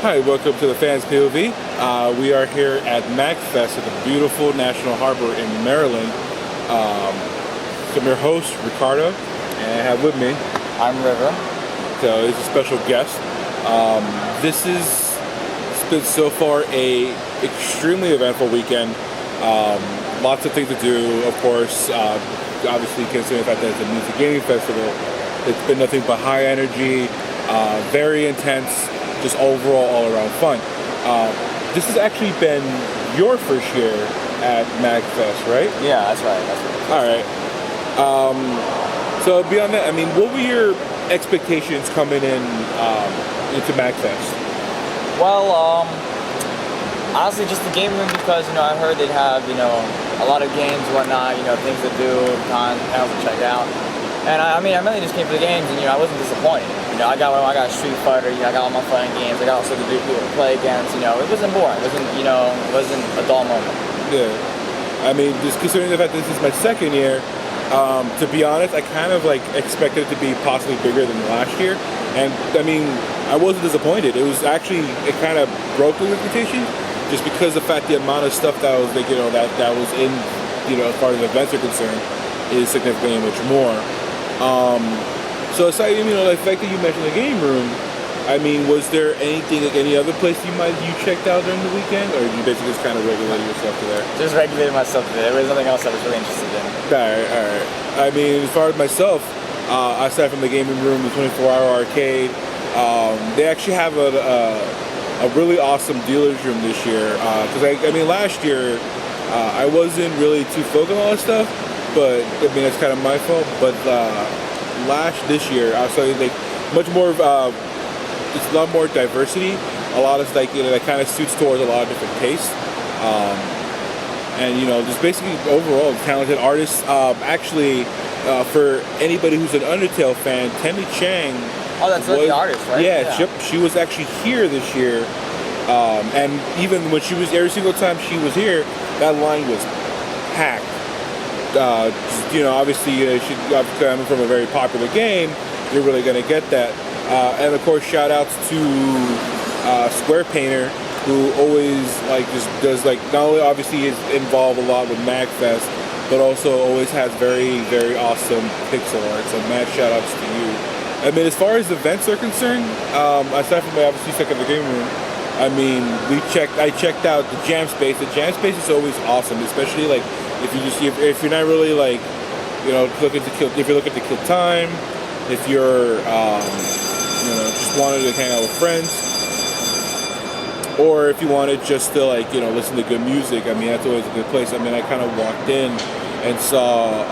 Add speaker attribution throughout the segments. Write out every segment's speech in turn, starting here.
Speaker 1: Hi, welcome to the Fans POV. We are here at MAGFest at the beautiful National Harbor in Maryland. I'm your host, Ricardo, and I have with me...
Speaker 2: I'm River.
Speaker 1: So he's a special guest. This has been so far a extremely eventful weekend. Lots of things to do, of course. Obviously, considering the fact that it's a music gaming festival, it's been nothing but high energy, very intense, just overall all-around fun. This has actually been your first year at MAGFest, right?
Speaker 2: Yeah, that's right.
Speaker 1: All right. So beyond that, I mean, what were your expectations coming into MAGFest?
Speaker 2: Well, honestly, just the game room because I heard they'd have a lot of games, whatnot, things to do, panels to check out. And I really just came for the games, and I wasn't disappointed. I got Street Fighter, I got all my fighting games, I got also the people to play against. It wasn't boring. It wasn't a dull moment.
Speaker 1: Yeah. I mean, just considering the fact that this is my second year, to be honest, I kind of expected it to be possibly bigger than last year. And I mean, I wasn't disappointed. It was actually, it kind of broke the expectations just because the fact the amount of stuff that was that was in, as far as events are concerned, is significantly much more. So aside, the fact that you mentioned the game room, I mean, was there anything, any other place you checked out during the weekend, or you basically just kind of regulated yourself to there?
Speaker 2: Just regulated myself to there. There was nothing else I was really interested in.
Speaker 1: All right. I mean, as far as myself, aside from the gaming room, the 24-hour arcade, they actually have a really awesome dealer's room this year. Because I mean, last year I wasn't really too focused on all that stuff, but I mean that's kind of my fault. But this year, I saw much more of it's a lot more diversity. A lot of that kind of suits towards a lot of different tastes. And just basically overall talented artists. Actually, for anybody who's an Undertale fan, Temi Chang.
Speaker 2: Oh, that's the artist, right?
Speaker 1: Yeah. She was actually here this year. And even when she was, every single time she was here, that line was packed. Obviously, she coming from a very popular game, you're really going to get that. And of course, shout outs to Square Painter, who always just does not only obviously is involved a lot with MAGFest, but also always has very, very awesome pixel art. So mad shout outs to you. I mean, as far as events are concerned, aside from obviously checking the game room, I mean, I checked out the Jam Space. The Jam Space is always awesome, especially if you're not really looking to kill time, if you're just wanted to hang out with friends, or if you wanted just to listen to good music. I mean, that's always a good place. I mean, I kind of walked in and saw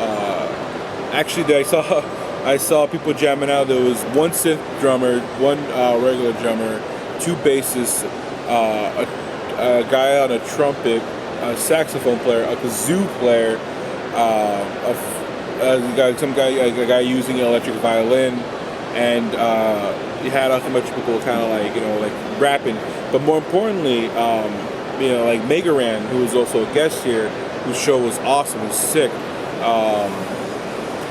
Speaker 1: I saw people jamming out. There was one synth drummer, one regular drummer, two bassists, a guy on a trumpet, a saxophone player, a kazoo player, a guy using an electric violin, and you had also much people kind of rapping. But more importantly, Mega Ran, who was also a guest here, whose show was awesome, was sick.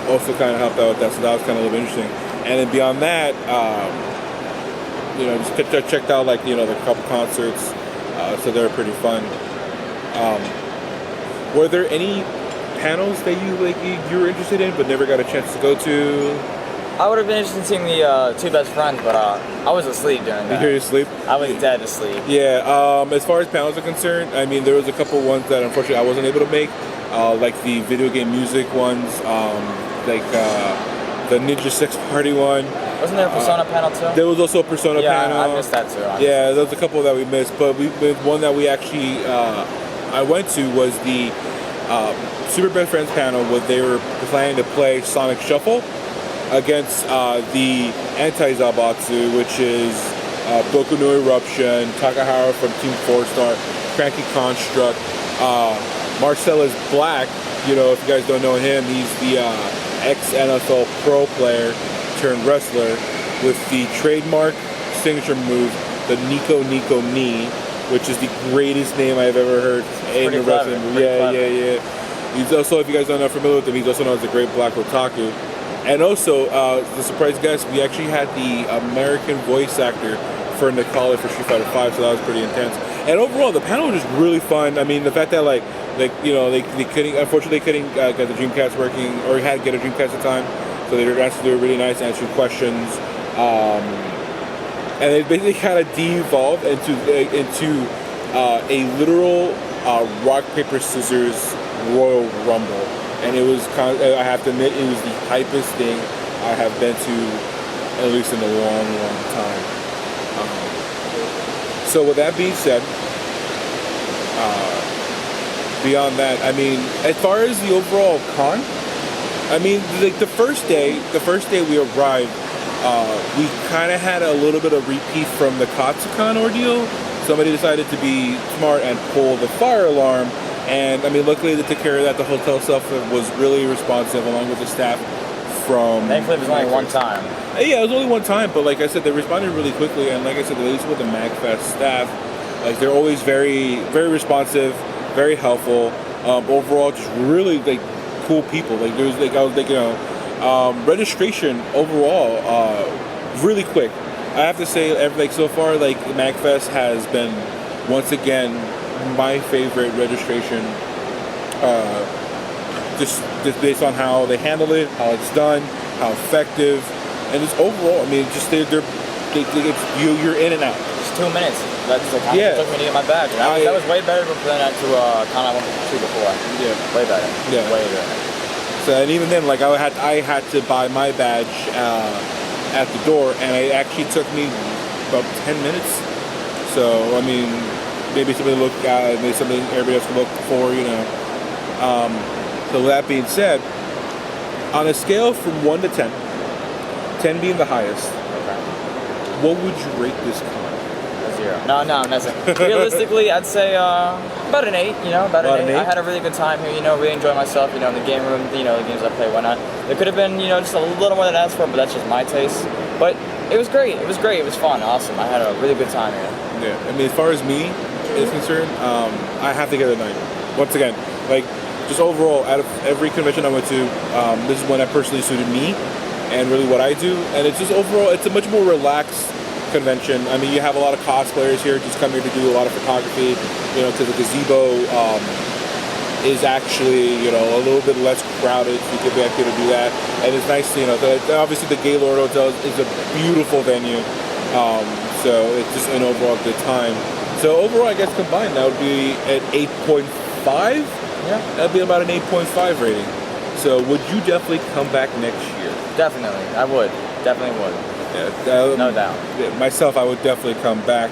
Speaker 1: Also kind of helped out with that, so that was kind of a little interesting. And then beyond that, just checked out the couple concerts, so they were pretty fun. Were there any panels that you were interested in but never got a chance to go to?
Speaker 2: I would have been interested in seeing the two best friends, but I was asleep during that.
Speaker 1: You hear you sleep?
Speaker 2: I was dead asleep.
Speaker 1: Yeah. As far as panels are concerned, I mean, there was a couple ones that unfortunately I wasn't able to make, like the video game music ones, the Ninja 6 Party one.
Speaker 2: Wasn't there a Persona panel too?
Speaker 1: There was also a Persona panel.
Speaker 2: Yeah, I missed that too.
Speaker 1: There was a couple that we missed, but one that we actually I went to was the Super Best Friends panel where they were planning to play Sonic Shuffle against the Anti-Zabatsu, which is Boku no Eruption, Takahara from Team 4-Star, Cranky Construct, Marcellus Black. If you guys don't know him, he's the ex-NFL pro player turned wrestler with the trademark signature move, the Nico Nico Ni, which is the greatest name I've ever heard in the wrestling movie. Yeah. He's also, if you guys are not familiar with him, he's also known as the Great Black Otaku. And also, the surprise guest, we actually had the American voice actor preferring to call it for Street Fighter 5, so that was pretty intense. And overall, the panel was just really fun. I mean, the fact that they couldn't, unfortunately, they couldn't get the Dreamcast working, or had to get a Dreamcast at the time, so they were really nice, answering questions. And it basically kind of de-evolved into a literal rock paper scissors Royal Rumble, and it was I have to admit, it was the hypest thing I have been to, at least in a long time. So with that being said, beyond that, I mean, as far as the overall con, I mean, the first day we arrived, we kind of had a little bit of repeat from the Katsucon ordeal. Somebody decided to be smart and pull the fire alarm, and I mean, luckily they took care of that. The hotel staff was really responsive, along with the staff from...
Speaker 2: Thankfully it was only one time.
Speaker 1: Yeah, it was only one time, but like I said, they responded really quickly, and like I said, at least with the MAGFest staff, like, they're always very, very responsive, very helpful. Overall, just really like cool people. Like, there was like, I was like, registration overall really quick. I have to say, like, so far, like, MAGFest has been once again my favorite registration, just based on how they handle it, how it's done, how effective, and just overall, I mean, just you're in and out.
Speaker 2: Just 2 minutes. That's like how it took me to get my badge. And that was way better than to Con I went to before.
Speaker 1: Yeah.
Speaker 2: Way better.
Speaker 1: Yeah.
Speaker 2: Way better.
Speaker 1: So, and even then, like, I had to buy my badge at the door, and it actually took me about 10 minutes. So, I mean, maybe something to look at, maybe something everybody else can look for, you know. So with that being said, on a scale from 1 to 10, 10 being the highest, what would you rate this con?
Speaker 2: A 0. No, I'm messing. Realistically, I'd say about an 8, you know, about an 8. I had a really good time here, you know, really enjoyed myself, you know, in the game room, you know, the games I play, whatnot. There could have been, you know, just a little more than I asked for, but that's just my taste. But it was great. It was great. It was fun. Awesome. I had a really good time here.
Speaker 1: Yeah. I mean, as far as me is concerned, I have to get a 9. Once again, like, just overall, out of every convention I went to, this is one that personally suited me and really what I do. And it's just overall, it's a much more relaxed convention. I mean, you have a lot of cosplayers here just come here to do a lot of photography, you know, because the gazebo is actually, you know, a little bit less crowded, so you can be here to do that. And it's nice, you know, obviously the Gaylord Hotel is a beautiful venue, so it's just an overall good time. So overall, I guess combined, that would be an 8.5?
Speaker 2: Yeah.
Speaker 1: That would be about an 8.5 rating. So would you definitely come back next year?
Speaker 2: Definitely, I would. Definitely would.
Speaker 1: Yeah,
Speaker 2: no doubt.
Speaker 1: Yeah, myself, I would definitely come back.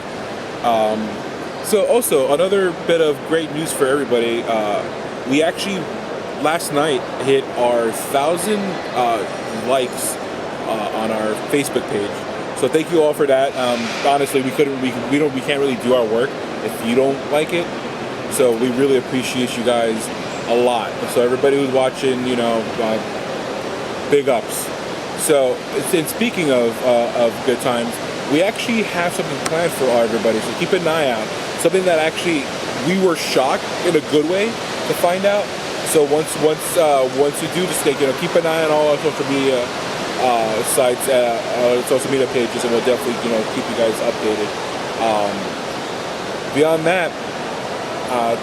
Speaker 1: So also, another bit of great news for everybody, we actually last night hit our 1,000 likes on our Facebook page. So thank you all for that. Honestly, we can't really do our work if you don't like it. So we really appreciate you guys a lot. So everybody who's watching, you know, big ups. So, and speaking of good times, we actually have something planned for everybody. So keep an eye out. Something that actually we were shocked in a good way to find out. So once you do, just like, you know, keep an eye on all our social media sites, social media pages, and we'll definitely, you know, keep you guys updated. Beyond that,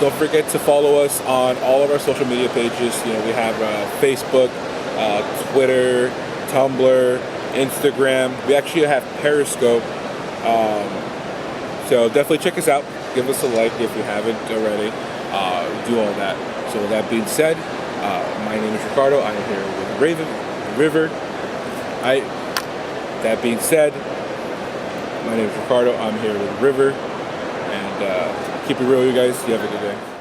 Speaker 1: don't forget to follow us on all of our social media pages. You know, we have Facebook, Twitter, Tumblr, Instagram. We actually have Periscope. So definitely check us out. Give us a like if you haven't already. Do all that. So with that being said, my name is Ricardo. I am here with River. That being said, my name is Ricardo. I'm here with River. And keep it real, you guys. You have a good day.